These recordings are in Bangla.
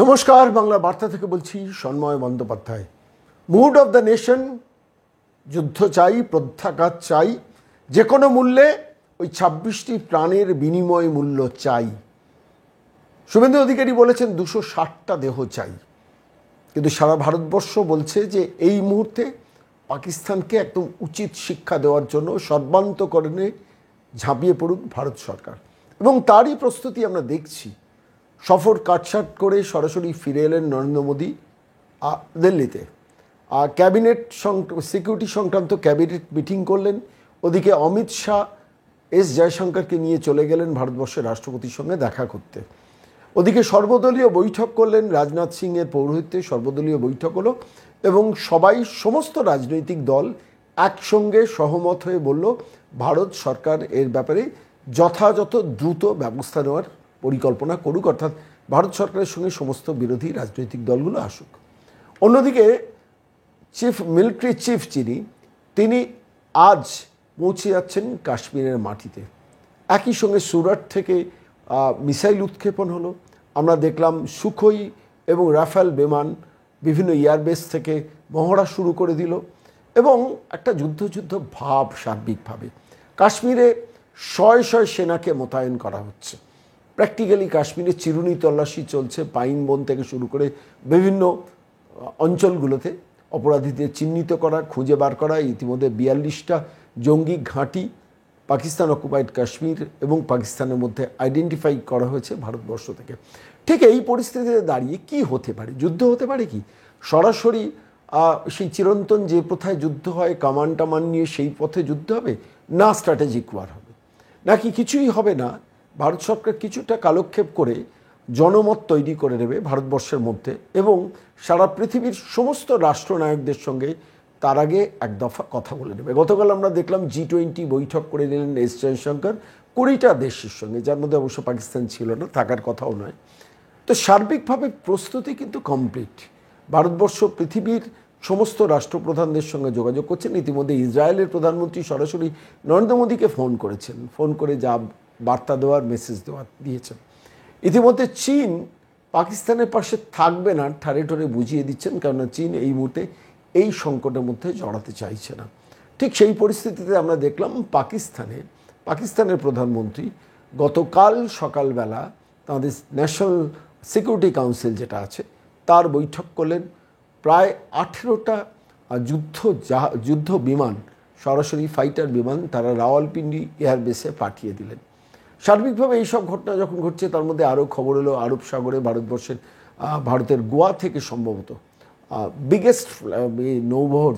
নমস্কার, বাংলা বার্তা থেকে বলছি Sanmoy Bandyopadhyay. Mood of the nation, যুদ্ধ চাই, প্রত্যাঘাত চাই, যে কোনো মূল্যে ওই 26টি প্রাণের বিনিময় মূল্য চাই। শুভেন্দু অধিকারী বলেছেন 260টা দেহ চাই, কিন্তু সারা ভারতবর্ষ বলছে যে এই মুহূর্তে পাকিস্তানকে একদম উচিত শিক্ষা দেওয়ার জন্য সর্বান্তকরণে ঝাঁপিয়ে পড়ুক ভারত সরকার, এবং তারই প্রস্তুতি আমরা দেখছি। সফর কাটছাট করে সরাসরি ফিরে এলেন নরেন্দ্র মোদী দিল্লিতে। ক্যাবিনেট সিকিউরিটি সংক্রান্ত ক্যাবিনেট মিটিং করলেন। ওদিকে অমিত শাহ এস জয়শঙ্করকে নিয়ে চলে গেলেন ভারতবর্ষের রাষ্ট্রপতির সঙ্গে দেখা করতে। ওদিকে সর্বদলীয় বৈঠক করলেন, রাজনাথ সিংয়ের পৌরোহিত্যে সর্বদলীয় বৈঠক হলো এবং সমস্ত রাজনৈতিক দল একসঙ্গে সহমত হয়ে বলল ভারত সরকার এর ব্যাপারে যথাযথ দ্রুত ব্যবস্থা নেওয়ার পরিকল্পনা করুক, অর্থাৎ ভারত সরকারের সঙ্গে সমস্ত বিরোধী রাজনৈতিক দলগুলো আসুক। অন্যদিকে মিলিটারি চিফ তিনি আজ পৌঁছে যাচ্ছেন কাশ্মীরের মাটিতে। একই সঙ্গে সুরাট থেকে মিসাইল উৎক্ষেপণ হলো। আমরা দেখলাম সুখোই এবং রাফেল বিমান বিভিন্ন এয়ারবেস থেকে মহড়া শুরু করে দিল এবং একটা যুদ্ধ ভাব সার্বিকভাবে কাশ্মীরে শয়ে শয়ে সেনাকে মোতায়েন করা হচ্ছে। প্র্যাকটিক্যালি কাশ্মীরে চিরুনি তল্লাশি চলছে, পাইন বন থেকে শুরু করে বিভিন্ন অঞ্চলগুলোতে অপরাধীদের চিহ্নিত করা, খুঁজে বার করা। ইতিমধ্যে 42টা জঙ্গি ঘাঁটি পাকিস্তান অকুপাইড কাশ্মীর এবং পাকিস্তানের মধ্যে আইডেন্টিফাই করা হয়েছে ভারতবর্ষ থেকে। ঠিক এই পরিস্থিতিতে দাঁড়িয়ে কি হতে পারে? যুদ্ধ হতে পারে কি? সরাসরি সেই চিরন্তন যে প্রথায় যুদ্ধ হয়, কামান টামান নিয়ে সেই পথে যুদ্ধ হবে, না স্ট্র্যাটেজিক ওয়ার হবে, নাকি কিছুই হবে না? ভারত সরকার কিছুটা কালক্ষেপ করে জনমত তৈরি করে নেবে ভারতবর্ষের মধ্যে এবং সারা পৃথিবীর সমস্ত রাষ্ট্রনায়কদের সঙ্গে তার আগে এক দফা কথা বলে নেবে। গতকাল আমরা দেখলাম G20 বৈঠক করে নিলেন এস জয়শঙ্কর 20টা দেশের সঙ্গে, যার মধ্যে অবশ্য পাকিস্তান ছিল না, থাকার কথাও নয়। তো সার্বিকভাবে প্রস্তুতি কিন্তু কমপ্লিট। ভারতবর্ষ পৃথিবীর সমস্ত রাষ্ট্রপ্রধানদের সঙ্গে যোগাযোগ করছেন। ইতিমধ্যে ইসরায়েলের প্রধানমন্ত্রী সরাসরি নরেন্দ্র মোদীকে ফোন করেছেন, ফোন করে যা বার্তা দেওয়ার মেসেজ দিয়েছেন। ইতিমধ্যে চীন পাকিস্তানের পাশে থাকবে না ঠারে ঠোরে বুঝিয়ে দিচ্ছেন, কেননা চীন এই মুহূর্তে এই সংকটের মধ্যে জড়াতে চাইছে না। ঠিক সেই পরিস্থিতিতে আমরা দেখলাম পাকিস্তানের প্রধানমন্ত্রী গতকাল সকালবেলা তাদের ন্যাশনাল সিকিউরিটি কাউন্সিল যেটা আছে তার বৈঠক করলেন। প্রায় 18টা যুদ্ধ বিমান, সরাসরি ফাইটার বিমান তারা রাওয়ালপিন্ডি এয়ারবেসে পাঠিয়ে দিলেন। সার্বিকভাবে এইসব ঘটনা যখন ঘটছে, তার মধ্যে আরও খবর এলো আরব সাগরে ভারতের গোয়া থেকে সম্ভবত বিগেস্ট নৌবহর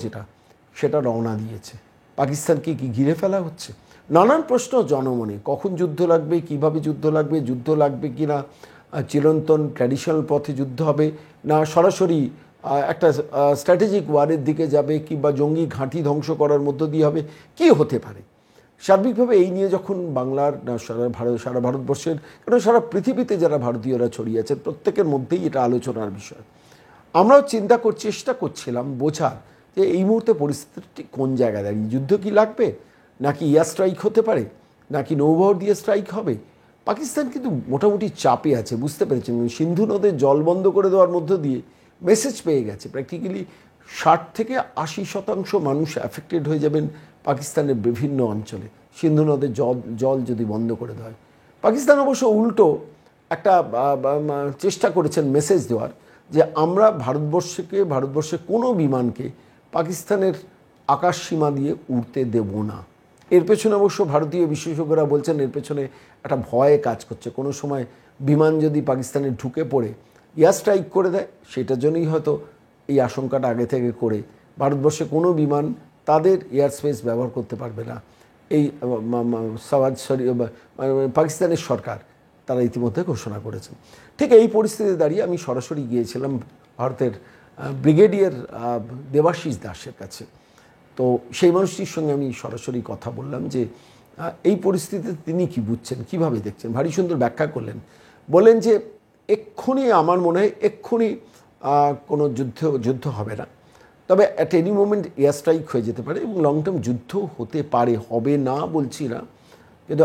সেটা রওনা দিয়েছে। পাকিস্তানকে কি ঘিরে ফেলা হচ্ছে? নানান প্রশ্ন জনমনে। কখন যুদ্ধ লাগবে, কিভাবে যুদ্ধ লাগবে কি না, চিরন্তন ট্র্যাডিশনাল পথে যুদ্ধ হবে, না সরাসরি একটা স্ট্র্যাটেজিক ওয়ারের দিকে যাবে, কিংবা জঙ্গি ঘাঁটি ধ্বংস করার মধ্য দিয়ে হবে, কি হতে পারে? সার্বিকভাবে এই নিয়ে যখন বাংলার সারা ভারতবর্ষের, কারণ সারা পৃথিবীতে যারা ভারতীয়রা ছড়িয়ে আছেন প্রত্যেকের মধ্যেই এটা আলোচনার বিষয়। আমরাও চেষ্টা করছিলাম বোঝার যে এই মুহূর্তে পরিস্থিতিটি কোন জায়গায় দাঁড়িয়ে। যুদ্ধ কি লাগবে, নাকি এয়ার স্ট্রাইক হতে পারে, নাকি নৌবহর দিয়ে স্ট্রাইক হবে? পাকিস্তান কিন্তু মোটামুটি চাপে আছে, বুঝতে পেরেছেন। সিন্ধু নদের জল বন্ধ করে দেওয়ার মধ্য দিয়ে মেসেজ পেয়ে গেছে। প্র্যাকটিক্যালি 60 থেকে 80% মানুষ অ্যাফেক্টেড হয়ে যাবেন পাকিস্তানের বিভিন্ন অঞ্চলে সিন্ধু নদের জল যদি বন্ধ করে দেয়। পাকিস্তান অবশ্য উল্টো একটা চেষ্টা করেছেন মেসেজ দেওয়ার, যে আমরা ভারতবর্ষের কোনো বিমানকে পাকিস্তানের আকাশ সীমা দিয়ে উড়তে দেব না। এর পেছনে অবশ্য ভারতীয় বিশেষজ্ঞরা বলছেন এর পেছনে একটা ভয়ে কাজ করছে। কোনো সময় বিমান যদি পাকিস্তানে ঢুকে পড়ে এয়ার স্ট্রাইক করে দেয়, সেটার জন্যই হয়তো এই আশঙ্কাটা আগে থেকে করে ভারতবর্ষে কোনো বিমান তাদের এয়ার স্পেস ব্যবহার করতে পারবে না। এই পাকিস্তানের সরকার তারা ইতিমধ্যে ঘোষণা করেছেন। ঠিক এই পরিস্থিতিতে দাঁড়িয়ে আমি সরাসরি গিয়েছিলাম ভারতের ব্রিগেডিয়ার দেবাশিস দাসের কাছে। তো সেই মানুষটির সঙ্গে আমি সরাসরি কথা বললাম যে এই পরিস্থিতিতে তিনি কি বুঝছেন, কীভাবে দেখছেন। ভারী সুন্দর ব্যাখ্যা করলেন। বললেন যে এক্ষুনি আমার মনে হয় কোনো যুদ্ধ হবে না, তবে at any moment air strike হয়ে যেতে পারে এবং লং টার্ম যুদ্ধ হতে পারে, হবে না বলছি না, কিন্তু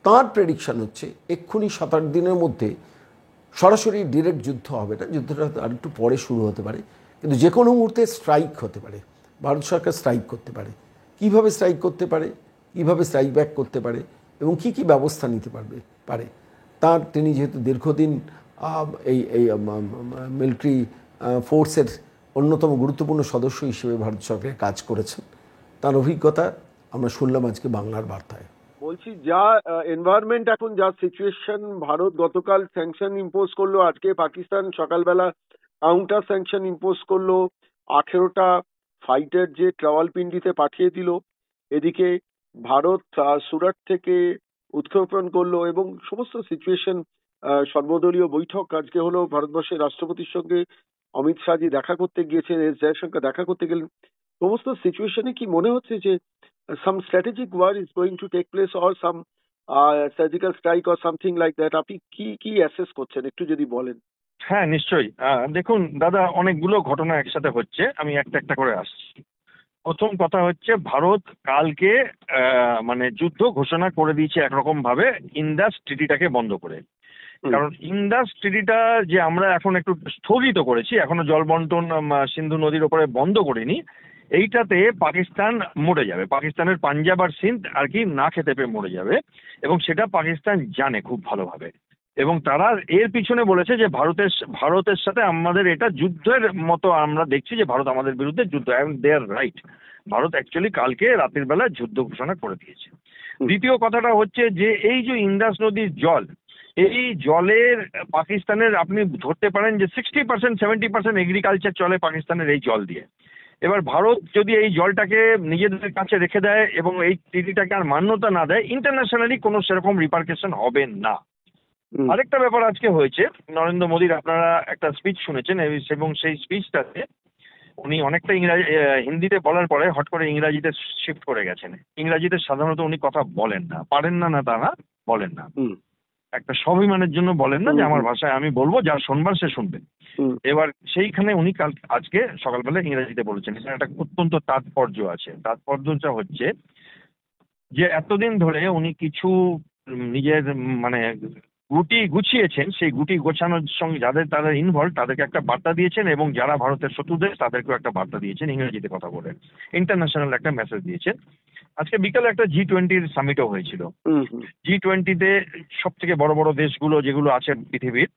তাঁর প্রেডিকশান হচ্ছে এক্ষুনি 7-8 দিনের মধ্যে সরাসরি ডিরেক্ট যুদ্ধ হবে না, যুদ্ধটা আর একটু পরে শুরু হতে পারে, কিন্তু যে কোনো মুহূর্তে স্ট্রাইক হতে পারে, ভারত সরকার স্ট্রাইক করতে পারে। কিভাবে স্ট্রাইক করতে পারে, কিভাবে স্ট্রাইক ব্যাক করতে পারে এবং কি কি ব্যবস্থা নিতে পারে তার তিনি যেহেতু দীর্ঘদিন এই এই মিলিটারি ফোর্সের অন্যতম গুরুত্বপূর্ণ সদস্য হিসেবে ভারত সরকারের কাজ করেছেন, তার অভিজ্ঞতা আমরা শুনলাম আজকে বাংলার বার্তায়। বলছি যা এনভায়রনমেন্ট এখন, যা সিচুয়েশন, ভারত গতকাল স্যাংশন ইম্পোজ করলো, আজকে পাকিস্তান সকালবেলা কাউন্টার স্যাংশন ইম্পোজ করলো, 18টা ফাইটার জেট রাওয়ালপিন্ডিতে পাঠিয়ে দিল, এদিকে ভারত সুরাট থেকে উৎক্ষেপণ করলো, এবং সমস্ত সিচুয়েশন, সর্বদলীয় বৈঠক আজকে হলো, ভারতবর্ষের রাষ্ট্রপতির সঙ্গে অমিত শাহজি দেখা করতে গিয়েছেন, এস জয়শঙ্কর দেখা করতে গেলেন। সমস্ত সিচুয়েশনে কি মনে হচ্ছে যে some strategic war is going to take place, or some surgical strike or something like that? আপনি কি কি অ্যাসেস করছেন একটু যদি বলেন। হ্যাঁ, নিশ্চয়ই। দেখুন দাদা, অনেকগুলো ঘটনা একসাথে হচ্ছে, আমি একটা একটা করে আসছি। প্রথম কথা হচ্ছে, ভারত কালকে মানে যুদ্ধ ঘোষণা করে দিয়েছে একরকম ভাবে, ইন্দাস ট্রিটিটাকে বন্ধ করে। কারণ ইন্দাস ট্রিটিটা যে আমরা এখন একটু স্থগিত করেছি, এখনো জল বন্টন সিন্ধু নদীর ওপরে বন্ধ করিনি, এইটাতে পাকিস্তান মরে যাবে, পাকিস্তানের পাঞ্জাব আর সিন্ধ আর কি না খেতে পেয়ে মরে যাবে, এবং সেটা পাকিস্তান জানে খুব ভালোভাবে। এবং তারা এর পিছনে বলেছে যে ভারতের সাথে আমাদের এটা যুদ্ধের মতো আমরা দেখছি যে ভারত আমাদের বিরুদ্ধে যুদ্ধ, এবং দে আর রাইট। ভারত অ্যাকচুয়ালি কালকে রাতের বেলা যুদ্ধ ঘোষণা করে দিয়েছে। দ্বিতীয় কথাটা হচ্ছে যে এই যে ইন্দাস নদীর জল, এই জলের পাকিস্তানের আপনি ধরতে পারেন যে 60% 70% এগ্রিকালচার চলে পাকিস্তানের এই জল দিয়ে। এবার ভারত যদি এই জলটাকে নিজেদের কাছে রেখে দেয় এবং এই ট্রিটিটাকে আর মান্যতা না দেয়, ইন্টারন্যাশনালি কোনো সেরকম রিপারকেশন হবে না। আরেকটা ব্যাপার আজকে হয়েছে, নরেন্দ্র মোদীর আপনারা একটা স্পিচ শুনেছেন, এবং সেই স্পিচটাতে উনি অনেকটা হিন্দিতে বলার পরে হট করে ইংরাজিতে শিফট করে গেছেন। ইংরাজিতে সাধারণত উনি কথা বলেন না, পারেন না, তা না, বলেন না। একটা স্বাভিমানের জন্য বলেন না যে আমার ভাষায় আমি বলবো, যা শুনবার সে শুনবে। এবার সেইখানে উনি আজকে সকালবেলা ইংরেজিতে বলেছেন, এখানে একটা অত্যন্ত তাৎপর্য আছে। তাৎপর্যটা হচ্ছে যে এতদিন ধরে উনি কিছু নিজের মানে গুটি গুছিয়েছেন, সেই গুটি গোছানোর সঙ্গে যাদের তারা ইনভলভ তাদেরকে একটা বার্তা দিয়েছেন, এবং যারা ভারতের শত্রু দেশ তাদেরকেও একটা বার্তা দিয়েছেন, ইংরেজিতে কথা বলে ইন্টারন্যাশনাল একটা মেসেজ দিয়েছেন। আজকে বিকালে একটা G20 সামিটও হয়েছিল। G20-তে সব থেকে বড় বড় দেশগুলো যেগুলো আছে পৃথিবীর,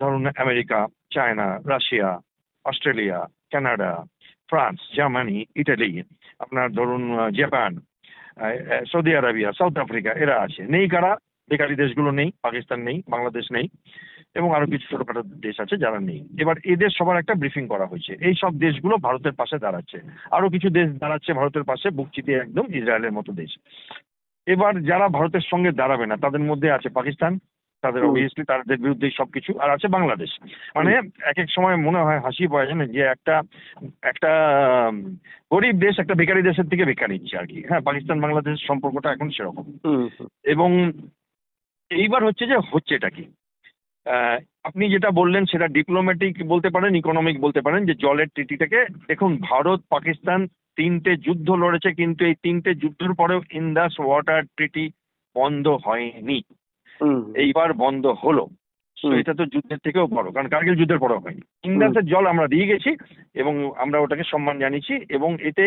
ধরুন America, China, Russia, Australia, Canada, France, Germany, Italy, আপনার ধরুন Japan, Saudi Arabia, south Africa, এরা আছে। নেই কারা? বেকারি দেশগুলো নেই, পাকিস্তান নেই, বাংলাদেশ নেই, এবং আরো কিছু ছোটখাটো দেশ আছে যারা নেই। এবার এদের সবার একটা ব্রিফিং করা হয়েছে। এই সব দেশগুলো ভারতের পাশে দাঁড়াচ্ছে, আরো কিছু দেশ দাঁড়াচ্ছে ভারতের পাশে, বুক চিতিয়ে একদম, ইসরায়েলের মতো দেশ। এবার যারা ভারতের সঙ্গে দাঁড়াবে না তাদের মধ্যে আছে পাকিস্তান, তাদের অবভিয়াসলি তাদের বিরুদ্ধে সবকিছু, আর আছে বাংলাদেশ। মানে এক এক সময় মনে হয় হাসি পায় জানেন, যে একটা একটা গরিব দেশ একটা বেকারি দেশের থেকে বেকার নিচ্ছে আর কি। হ্যাঁ, পাকিস্তান বাংলাদেশের সম্পর্কটা এখন সেরকম। এবং এইবার হচ্ছে যে হচ্ছেটা কি, আপনি যেটা বললেন সেটা ডিপ্লোম্যাটিক বলতে পারেন, ইকোনমিক বলতে পারেন, যে জলের ট্রিটিটাকে দেখুন, ভারত পাকিস্তান 3টে যুদ্ধ লড়েছে, কিন্তু এই 3টে যুদ্ধের পরেও ইন্দাস ওয়াটার ট্রিটি বন্ধ হয়নি। এইবার বন্ধ হলো। এটা তো যুদ্ধের থেকেও বড়, কারণ কার্গিল যুদ্ধের পরেও হয়নি। ইন্দাসের জল আমরা দিয়ে গেছি এবং আমরা ওটাকে সম্মান জানিয়েছি, এবং এতে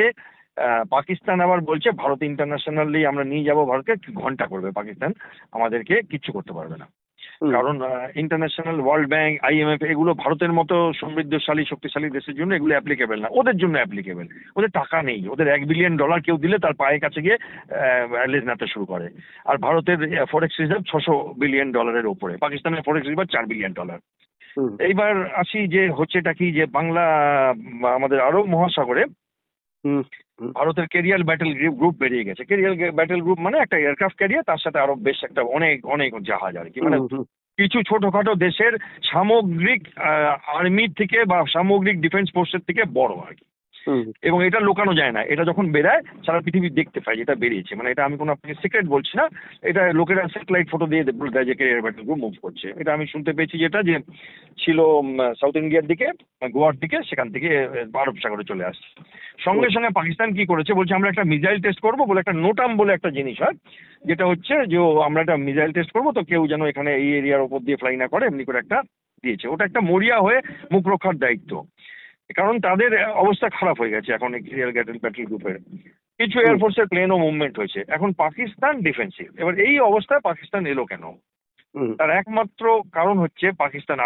পাকিস্তান আবার বলছে ভারত ইন্টারন্যাশনালি আমরা নিয়ে যাব, ভারতকে ঘন্টা করবে পাকিস্তান, আমাদেরকে কিচ্ছু করতে পারবে না। কারণ ইন্টারন্যাশনাল ওয়ার্ল্ড ব্যাংক, IMF এগুলো ভারতের মতো সমৃদ্ধশালী শক্তিশালী দেশের জন্য এগুলো অ্যাপ্লিকেবল না, ওদের জন্য অ্যাপ্লিকেবল। ওদের টাকা নেই, ওদের $1 বিলিয়ন কেউ দিলে তার পায়ের কাছে গিয়ে লেজ নাড়তে শুরু করে। আর ভারতের ফরেক্স রিজার্ভ $600 বিলিয়ন ওপরে, পাকিস্তানের ফরেক্স রিজার্ভ $4 বিলিয়ন। এইবার আসি যে হচ্ছেটা কি, যে বাংলা আমাদের আরব মহাসাগরে ভারতের কেরিয়াল ব্যাটেল গ্রুপ বেরিয়ে গেছে। কেরিয়াল ব্যাটেল গ্রুপ মানে একটা এয়ারক্রাফট ক্যারিয়ার, তার সাথে আরো বেশ একটা অনেক অনেক জাহাজ আর কি। মানে কিছু ছোটখাটো দেশের সামগ্রিক আর্মির থেকে বা সামগ্রিক ডিফেন্স ফোর্সের থেকে বড় আর কি। এবং এটা লুকানো যায় না, এটা যখন বেরায় সারা পৃথিবী দেখতে পায় যেটা বেরিয়েছে। মানে এটা আমি কোনো আপনাকে সিক্রেট বলছি না, এটা লোকেরা স্যাটেলাইট ফটো দিয়ে বলে দেয় যে কেরিয়ার ব্যাটেল গ্রুপ মুভ করছে। এটা আমি শুনতে পেয়েছি, যেটা যে ছিল সাউথ ইন্ডিয়ার দিকে, গোয়ার দিকে, সেখান থেকে আরব সাগরে চলে আসছে। সঙ্গে সঙ্গে পাকিস্তান কি করেছে, বলছে আমরা একটা মিসাইল টেস্ট করবো বলে, একটা নোটাম বলে একটা জিনিস হয়, যেটা হচ্ছে যে আমরা একটা মিসাইল টেস্ট করবো, তো কেউ যেন এখানে এই এরিয়ার ওপর দিয়ে ফ্লাই না করে, এমনি করে একটা দিয়েছে, ওটা একটা মরিয়া হয়ে মুখ রক্ষার দায়িত্ব, কারণ তাদের অবস্থা খারাপ হয়ে গেছে এখন এক্সিরিয়াল ব্যাটল গ্রুপের। কিছু এয়ারফোর্সের প্লেনও মুভমেন্ট হয়েছে। এখন পাকিস্তান ডিফেন্সিভ। এবার এই অবস্থায় পাকিস্তান এলো কেন? তার একমাত্র কারণ হচ্ছে পাকিস্তান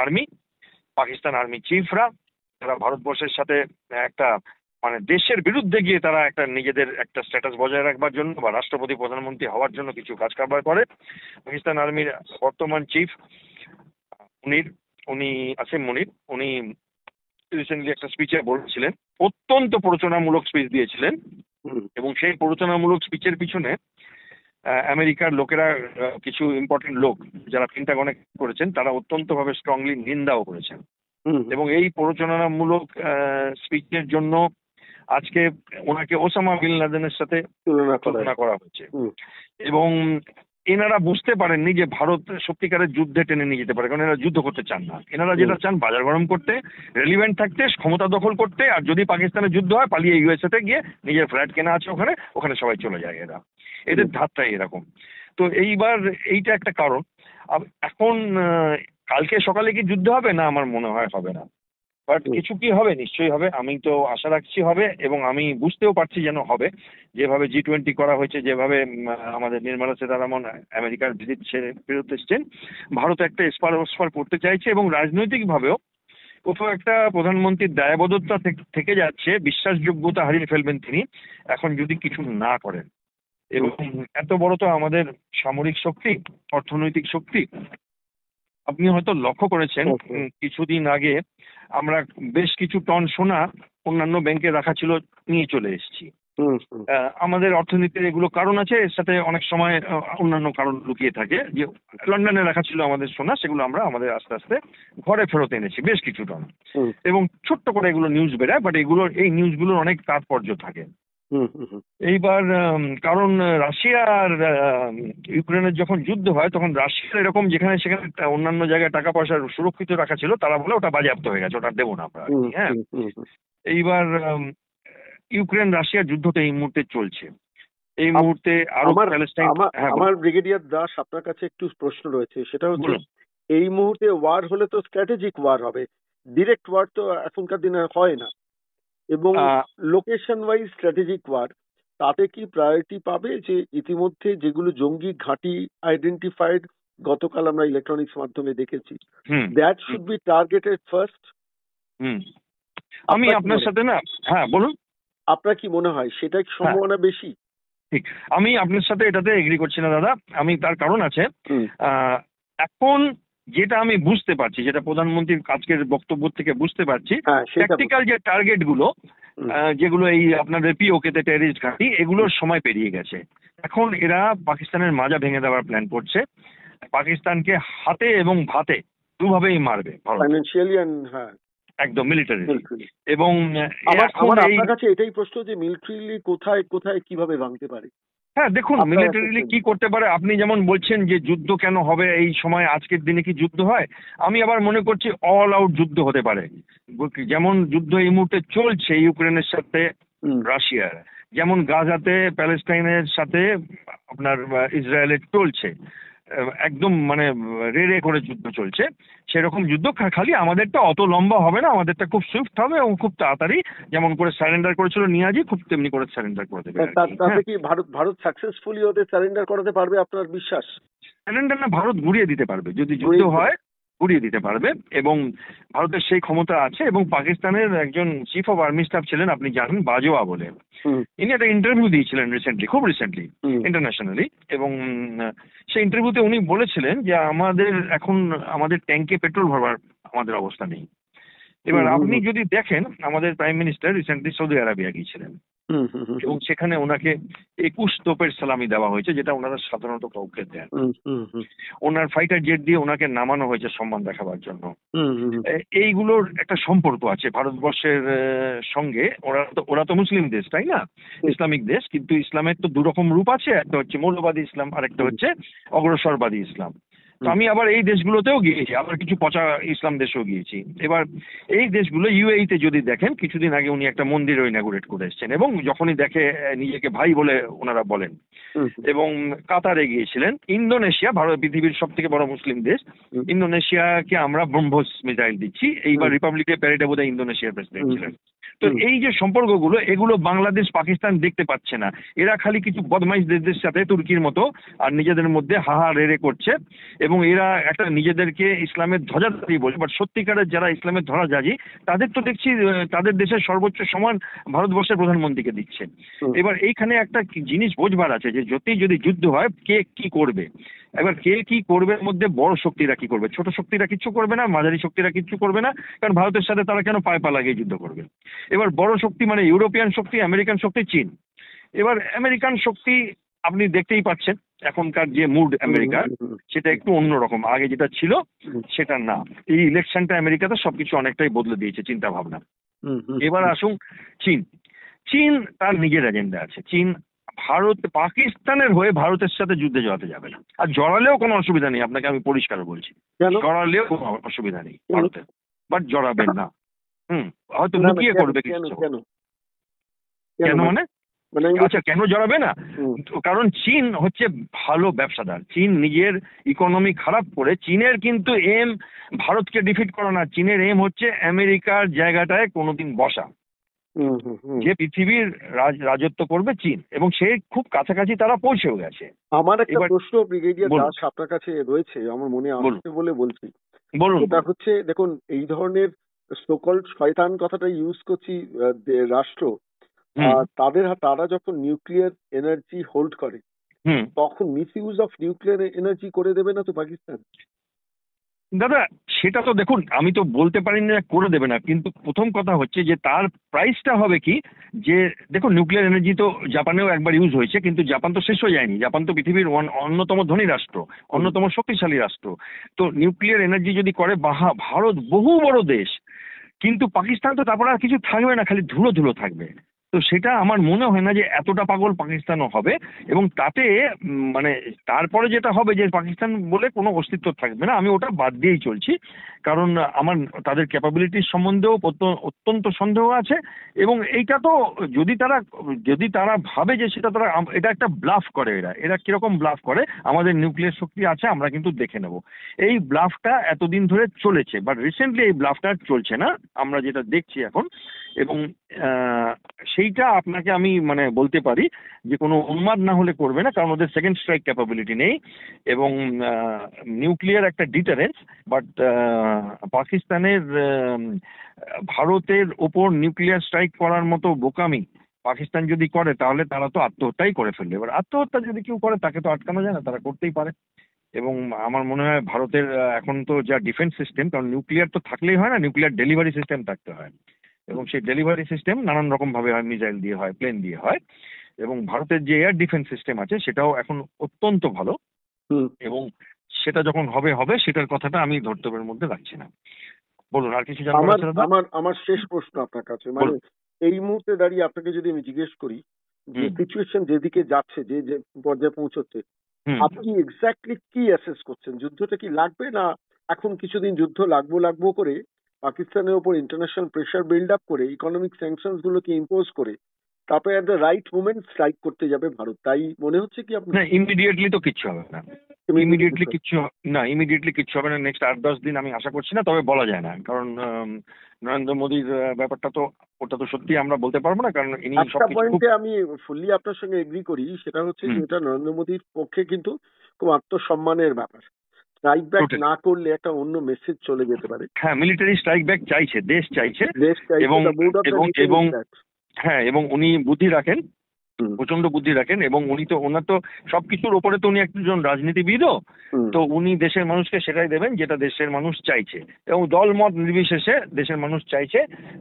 আর্মি চিফরা, তারা ভারতবর্ষের সাথে একটা মানে দেশের বিরুদ্ধে গিয়ে তারা একটা নিজেদের একটা স্ট্যাটাস বজায় রাখবার জন্য বা রাষ্ট্রপতি প্রধানমন্ত্রী হওয়ার জন্য কিছু কাজ কারবার করে। পাকিস্তান আর্মির বর্তমান চিফ উনি আসিম মুনির, উনি রিসেন্টলি একটা স্পিচে বলেছিলেন, অত্যন্ত প্ররোচনামূলক স্পিচ দিয়েছিলেন, এবং সেই প্ররোচনামূলক স্পিচের পিছনে আমেরিকার লোকেরা, কিছু ইম্পর্টেন্ট লোক যারা পেন্টাগনে করেছেন, তারা অত্যন্তভাবে স্ট্রংলি নিন্দাও করেছেন। এবং এই প্ররোচনামূলক স্পিচের জন্য আজকে ওনাকে ওসামা বিন লাদেনের সাথে তুলনা করা হচ্ছে। এবং এনারা বুঝতে পারেননি যে ভারত সত্যিকারের যুদ্ধে টেনে নিয়ে যেতে পারে, কারণ এরা যুদ্ধ করতে চান না। এনারা যেটা চান বাজার গরম করতে, রেলিভেন্ট থাকতে, ক্ষমতা দখল করতে, আর যদি পাকিস্তানের যুদ্ধ হয় পালিয়ে ইউএসএ তে গিয়ে নিজের ফ্ল্যাট কেনা আছে ওখানে সবাই চলে যায়। এদের ধারটাই এরকম। তো এইবার এইটা একটা কারণ। এখন কালকে সকালে কি যুদ্ধ হবে না? আমার মনে হয় হবে না, বাট কিছু কি হবে, নিশ্চয়ই হবে। আমি তো আশা রাখছি হবে, এবং আমি বুঝতেও পারছি যেন হবে। যেভাবে G20 করা হয়েছে, যেভাবে আমাদের নির্মলা সীতারামন আমেরিকার ভিজিট ফেরত এসছেন, ভারত একটা এসপার করতে চাইছে, এবং রাজনৈতিকভাবেও কোথাও একটা প্রধানমন্ত্রীর দায়বদ্ধতা থেকে যাচ্ছে, বিশ্বাসযোগ্যতা হারিয়ে ফেলবেন তিনি এখন যদি কিছু না করেন। এবং এত বড় তো আমাদের সামরিক শক্তি, অর্থনৈতিক শক্তি। আপনি হয়তো লক্ষ্য করেছেন কিছুদিন আগে আমরা বেশ কিছু টন সোনা অন্যান্য ব্যাংকে রাখা ছিল, নিয়ে চলে এসেছি। আমাদের অর্থনীতির এগুলো কারণ আছে, এর সাথে অনেক সময় অন্যান্য কারণ লুকিয়ে থাকে। যে লন্ডনে রাখা ছিল আমাদের সোনা, সেগুলো আমরা আমাদের আস্তে আস্তে ঘরে ফেরত এনেছি বেশ কিছু টন। এবং ছোট্ট করে এগুলো নিউজ বেরায়, বাট এই নিউজগুলোর অনেক তাৎপর্য থাকে। এইবার কারণ রাশিয়া আর ইউক্রেনের যখন যুদ্ধ হয়, তখন রাশিয়ার এরকম যেখানে সেখানে অন্যান্য জায়গায় টাকা পয়সা সুরক্ষিত রাখা ছিল, তারা বলে ওটা বাজেয়াপ্ত হয়ে গেছে, ওটা দেবো না আমরা। হ্যাঁ, এইবার ইউক্রেন রাশিয়ার যুদ্ধটা এই মুহূর্তে চলছে। এই মুহূর্তে আরো প্যালেস্টাইন। আমার ব্রিগেডিয়ার দাস আপনার কাছে একটু প্রশ্ন রয়েছে, সেটা হচ্ছে এই মুহূর্তে ওয়ার হলে তো স্ট্র্যাটেজিক ওয়ার হবে, ডিরেক্ট ওয়ার তো এখনকার দিনে হয় না, এবং লোকেশন ওয়াইজ স্ট্র্যাটেজিক ওয়ার, তাতে কি প্রায়োরিটি পাবে? যে ইতিমধ্যে যেগুলো জঙ্গি ঘাঁটি আইডেন্টিফাইড গতকাল আমরা ইলেকট্রনিক্স মাধ্যমে দেখেছি, that should be targeted first. আমি আপনার সাথে না, হ্যাঁ বলুন, আপনার কি মনে হয় সেটা কি সম্ভাবনা বেশি? ঠিক, আমি আপনার সাথে এটাতে এগ্রি করছি না দাদা। আমি তার কারণ আছে। এখন যেটা আমি বুঝতে পারছি, যেটা প্রধানমন্ত্রীর আজকের বক্তব্য থেকে বুঝতে পারছি, ট্যাকটিক্যাল যে টার্গেট গুলো, যেগুলো এই আপনাদের পিওকে তে টেররিস্ট ঘাঁটি, এগুলোর সময় পেরিয়ে গেছে। এখন এরা পাকিস্তানের মাজা ভেঙে দেওয়ার প্ল্যান করছে। পাকিস্তানকে হাতে এবং ভাতে দুভাবেই মারবে, ফাইন্যান্সিয়ালি একদম মিলিটারি। এবং আমার আপনার কাছে এটাই প্রশ্ন যে মিলিটারিলি কোথায় কোথায় কিভাবে ভাঙতে পারে? হ্যাঁ দেখুন, মিলিটারিলি কি করতে পারে। আপনি যেমন বলছেন যে যুদ্ধ কেন হবে এই সময়, আজকের দিনে কি যুদ্ধ হয়? আমি আবার মনে করছি অল আউট যুদ্ধ হতে পারে। যেমন যুদ্ধ এই মুহূর্তে চলছে ইউক্রেনের সাথে রাশিয়ার, যেমন গাজাতে প্যালেস্টাইনের সাথে আপনার ইসরায়েলের চলছে, একদম মানে রে করে যুদ্ধ চলছে, সেরকম যুদ্ধ। খালি আমাদেরটা অত লম্বা হবে না, আমাদেরটা খুব সুইফট হবে এবং খুব তাড়াতাড়ি, যেমন করে স্যারেন্ডার করেছিল নিয়াজি, খুব তেমনি করে স্যারেন্ডার করে দেবে। তাতে কি ভারত সাকসেসফুলি ওদের স্যারেন্ডার করাতে পারবে আপনার বিশ্বাস? স্যারেন্ডার না, ভারত ঘুরিয়ে দিতে পারবে, যদি যুদ্ধ হয় ঘুরিয়ে দিতে পারবে, এবং ভারতের সেই ক্ষমতা আছে। এবং পাকিস্তানের একজন চিফ অফ আর্মি স্টাফ ছিলেন, আপনি জানেন, বাজওয়া বলে, ইনি একটা ইন্টারভিউ দিয়েছিলেন খুব রিসেন্টলি ইন্টারন্যাশনালি, এবং সেই ইন্টারভিউতে উনি বলেছিলেন যে আমাদের ট্যাঙ্কে পেট্রোল ভরবার আমাদের অবস্থা নেই। এবার আপনি যদি দেখেন, আমাদের prime minister recently Saudi Arabia গিয়েছিলেন, এবং সেখানে ওনাকে 21 তোপের সালামি দেওয়া হয়েছে, যেটা ওনারা সাধারণত কাউকে দেন। ওনার ফাইটার জেট দিয়ে ওনাকে নামানো হয়েছে সম্মান দেখাবার জন্য। এইগুলোর একটা সম্পর্ক আছে ভারতবর্ষের সঙ্গে। ওরা তো মুসলিম দেশ, তাই না, ইসলামিক দেশ, কিন্তু ইসলামের তো দুরকম রূপ আছে, একটা হচ্ছে মৌলবাদী ইসলাম আর একটা হচ্ছে অগ্রসরবাদী ইসলাম। তো আমি আবার এই দেশগুলোতেও গিয়েছি, আবার কিছু পচা ইসলাম দেশেও গিয়েছি। এবার এই দেশগুলো ইউএইতে যদি দেখেন, কিছুদিন আগে উনি একটা মন্দিরও ইনাগুরেট করে এসেছেন, এবং যখনই দেখে নিজেকে ভাই বলে ওনারা বলেন। এবং কাতারে গিয়েছিলেন। ইন্দোনেশিয়া, ভারত পৃথিবীর সব থেকে বড় মুসলিম দেশ, ইন্দোনেশিয়াকে আমরা ব্রহ্মোস মিসাইল দিচ্ছি। এইবার রিপাবলিক ডে প্যারেডে বোধহয় ইন্দোনেশিয়ার প্রেসিডেন্ট ছিলেন। তো এই যে সম্পর্কগুলো, এগুলো বাংলাদেশ পাকিস্তান দেখতে পাচ্ছে না। এরা খালি কিছু বদমাইশ দেশদের সাথে তুর্কির মতো আর নিজেদের মধ্যে হাহা রেড়ে করছে, এবং এরা একটা নিজেদেরকে ইসলামের ধ্বজাধারী বলে, বাট সত্যিকারের যারা ইসলামের ধ্বজাধারী তাদের তো দেখছি তাদের দেশের সর্বোচ্চ সম্মান ভারতবর্ষের প্রধানমন্ত্রীকে দিচ্ছে। এবার এইখানে একটা জিনিস বোঝবার আছে যে যদি যুদ্ধ হয় কে কি করবে। এবার কে কি করবে মধ্যে বড় শক্তিরা কি করবে, ছোট শক্তিরা কিচ্ছু করবে না, মাঝারি শক্তিরা কিচ্ছু করবে না, কারণ ভারতের সাথে তারা কেন পায়ে পা লাগিয়ে যুদ্ধ করবে। এবার বড় শক্তি মানে ইউরোপিয়ান শক্তি, আমেরিকান শক্তি, চীন। এবার আমেরিকান শক্তি আপনি দেখতেই পাচ্ছেন এখনকার যে মুড আমেরিকার, সেটা একটু অন্যরকম। আগে যেটা ছিল সেটা না। এই ইলেকশনটা আমেরিকাতে সবকিছু অনেকটাই বদলে দিয়েছে চিন্তা ভাবনা। এবার আসুন চীন। চীন তার নিজের এজেন্ডা আছে। চীন পাকিস্তানের হয়ে ভারতের সাথে যুদ্ধে জড়াতে যাবে না, আর জড়ালেও কোনো অসুবিধা নেই, আপনাকে আমি পরিষ্কার বলছি, জড়ালেও কোনো অসুবিধা নেই ভারতের, বাট জড়াবেন না। হয়তো লুকিয়ে করবে কিছু। কেন মানে আচ্ছা, কেন জড়াবে না? কারণ চীন হচ্ছে ভালো ব্যবসাদার। চীন নিজের ইকোনমি খারাপ করে, চীনের কিন্তু এম ভারতকে ডিফিট করা না, চীনের এম হচ্ছে আমেরিকার জায়গাটায় কোনোদিন বসা, যে পৃথিবীর রাজত্ব করবে চীন, এবং সে খুব কাছাকাছি তারা পৌঁছেও গেছে। আমার একটা প্রশ্ন ব্রিগেডিয়ার দাস আপনার কাছে রয়েছে, আমার মনে আসছে বলে বলছি। বলুন। এটা হচ্ছে, দেখুন এই ধরনের সোকল্ড শয়তান কথাটা ইউজ করছি রাষ্ট্র, তারা যখন নিউক্লিয়ার এনার্জি হোল্ড করে তখন miss use of nuclear energy করে দেবে না তো পাকিস্তান? দাদা সেটা তো দেখুন, আমি তো বলতে পারি না করে দেবে না, কিন্তু প্রথম কথা হচ্ছে যে তার প্রাইসটা হবে কি, যে দেখুন নিউক্লিয়ার এনার্জি তো জাপানেও একবার ইউজ হয়েছে, কিন্তু জাপান তো শেষ হয়ে যায়নি। জাপান তো পৃথিবীর অন্যতম ধনী রাষ্ট্র, অন্যতম শক্তিশালী রাষ্ট্র। তো নিউক্লিয়ার এনার্জি যদি করে ভারত বহু বড় দেশ, কিন্তু পাকিস্তান তো তারপর আর কিছু থাকবে না, খালি ধুলো ধুলো থাকবে। তো সেটা আমার মনে হয় না যে এতটা পাগল পাকিস্তানও হবে, এবং তাতে মানে তারপরে যেটা হবে যে পাকিস্তান বলে কোনো অস্তিত্ব থাকবে না। আমি ওটা বাদ দিয়েই চলছি, কারণ আমার তাদের ক্যাপাবিলিটির সম্বন্ধেও অত্যন্ত সন্দেহ আছে। এবং এইটা তো যদি তারা ভাবে যে সেটা তারা, এটা একটা ব্লাফ করে। এরা কিরকম ব্লাফ করে, আমাদের নিউক্লিয়ার শক্তি আছে আমরা কিন্তু দেখে নেব, এই ব্লাফটা এতদিন ধরে চলেছে, বাট রিসেন্টলি এই ব্লাফটা চলছে না, আমরা যেটা দেখছি এখন। এবং সেইটা আপনাকে আমি মানে বলতে পারি যে কোনো উন্মাদ না হলে করবে না, কারণ ওদের সেকেন্ড স্ট্রাইক ক্যাপাবিলিটি নেই, এবং নিউক্লিয়ার একটা ডিটারেন্স। বাট পাকিস্তানের ভারতের ওপর নিউক্লিয়ার স্ট্রাইক করার মতো বোকামি পাকিস্তান যদি করে, তাহলে তারা তো আত্মহত্যাই করে ফেলবে। এবার আত্মহত্যা যদি কেউ করে তাকে তো আটকানো যায় না, তারা করতেই পারে। এবং আমার মনে হয় ভারতের এখন তো যা ডিফেন্স সিস্টেম, কারণ নিউক্লিয়ার তো থাকলেই হয় না, নিউক্লিয়ার ডেলিভারি সিস্টেম থাকতে হয়, এবং সেই ডেলিভারি সিস্টেম নানান রকম ভাবে হয়, মিসাইল দিয়ে হয়, প্লেন দিয়ে হয়। এবং ভারতের যে এয়ার ডিফেন্স সিস্টেম আছে সেটাও এখন অত্যন্ত ভালো, এবং সেটা যখন হবে সেটার কথাটা আমি ধর্তব্যের মধ্যে রাখছি না। বলুন আর কিছু জানবার আছে দাদা? আমার শেষ প্রশ্ন আপনার কাছে, মানে এই মুহূর্তে দাঁড়িয়ে আপনাকে যদি আমি জিজ্ঞেস করি যে সিচুয়েশন যেদিকে যাচ্ছে, যে পর্যায়ে পৌঁছচ্ছে, আপনি এক্স্যাক্টলি কি অ্যাসেস করছেন? যুদ্ধটা কি লাগবে, না এখন কিছুদিন যুদ্ধ লাগবো করে পাকিস্তানের উপর ইন্টারন্যাশনাল প্রেশার বিল্ড আপ করে ইকোনমিক স্যাংশনস গুলোকে ইম্পোজ করে তারপরে at the right moment strike করতে যাবে ভারত, তাই মনে হচ্ছে কি আপনার? না, ইমিডিয়েটলি তো কিচ্ছু হবে না, ইমিডিয়েটলি কিচ্ছু হবে না। নেক্সট 8-10 দিন আমি আশা করছি না, তবে বলা যায় না, কারণ নরেন্দ্র মোদীর ব্যাপারটা তো, ওটা তো সত্যি আমরা বলতে পারবো না, কারণ ইনি একটা পয়েন্টে আমি ফুললি আপনার সঙ্গে এগ্রি করি, সেটা হচ্ছে যে এটা নরেন্দ্র মোদীর পক্ষে কিন্তু খুব আত্মসম্মানের ব্যাপার। স্ট্রাইক ব্যাক না করলে একটা অন্য মেসেজ চলে যেতে পারে। হ্যাঁ, মিলিটারি স্ট্রাইক ব্যাক চাইছে, দেশ চাইছে, এবং হ্যাঁ, এবং উনি বুদ্ধি রাখেন, প্রচন্ড বুদ্ধি রাখেন, এবং উনি তো ওনার তো সবকিছুর ওপরে তো উনি একজন রাজনীতিবিদও, তো উনি দেশের মানুষকে সেটাই দেবেন যেটা দেশের মানুষ চাইছে, এবং দল মত নির্বিশেষে দেশের মানুষ চাইছে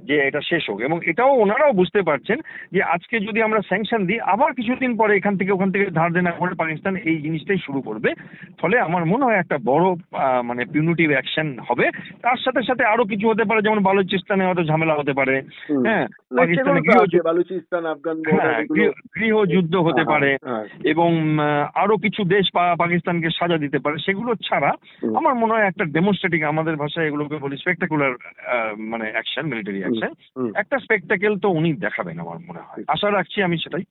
যে এটা শেষ হোক। এবং এটাও ওনারাও বুঝতে পারছেন যে আজকে যদি আমরা স্যাংশন দিই, আবার কিছুদিন পরে এখান থেকে ওখান থেকে ধার দেনা করে পাকিস্তান এই জিনিসটাই শুরু করবে। ফলে আমার মনে হয় একটা বড় মানে পিউনিটিভ অ্যাকশন হবে। তার সাথে সাথে আরো কিছু হতে পারে, যেমন বালুচিস্তানে হয়তো ঝামেলা হতে পারে। হ্যাঁ, পাকিস্তানে বালুচিস্তান, আফগান গৃহযুদ্ধ হতে পারে হ্যাঁ, এবং আরো কিছু দেশ পাকিস্তানকে সাজা দিতে পারে, সেগুলো ছাড়া হুম। আমার মনে হয় একটা ডেমোস্ট্রেটিং, আমাদের ভাষায় এগুলোকে বলি স্পেকটাকুলার মানে অ্যাকশন, মিলিটারি অ্যাকশন, হুম। একটা স্পেকটাকেল তো উনি দেখাবেন আমার মনে হয়, আশা রাখছি আমি সেটাই।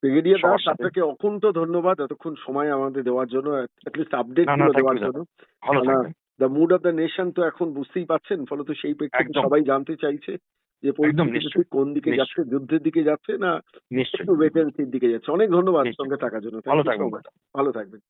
ব্রিগেডিয়ার সবার দাস, সাথে। আপনাকে অকুণ্ঠ ধন্যবাদ এতক্ষণ সময় আমাদের দেওয়ার জন্য, অ্যাটলিস্ট আপডেট না, গুলো থ্যাংক দেওয়ার ইউ দাদা, জন্য। ভালো থাকবেন। The mood of the nation তো এখন বুঝতেই পাচ্ছেন, ফলত সেই প্রেক্ষিতে একদম। সবাই জানতে চাইছে যে পরিস্থিতি নিশ্চয়ই, ঠিক কোন দিকে নিশ্চয়ই। যাচ্ছে, যুদ্ধের দিকে যাচ্ছে না নিশ্চয়ই, একটু ওয়েট এন্ড সির দিকে যাচ্ছে। অনেক ধন্যবাদ নিশ্চয়ই। সঙ্গে থাকার জন্য। ভালো থ্যাংক ইউ সো থাকবেন মাচ। দাদা। ভালো থাকবেন।